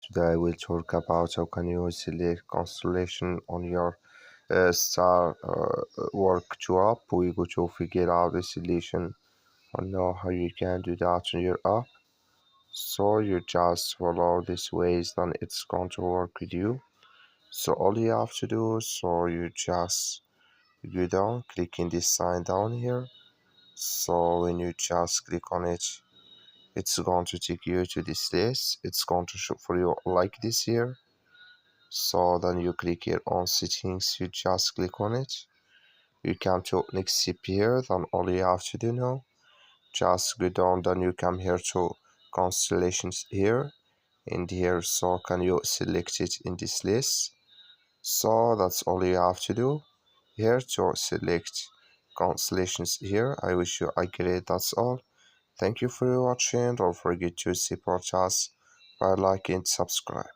Today I will talk about how can you select constellation on your star work to app. We go to figure out the solution and know how you can do that on your app. So you just follow these ways, then it's going to work with you. So all you have to do, so you just go down, click in this sign down here. So when you just click on it, it's going to take you to this list. It's going to show for you like this here. So then you click here on settings, you just click on it. You come to next step here, then all you have to do now, just go down, then you come here to constellations here, and here, so can you select it in this list. So that's all you have to do here to select constellations here. I wish you a great, that's all. Thank you for watching. Don't forget to support us by liking and subscribe.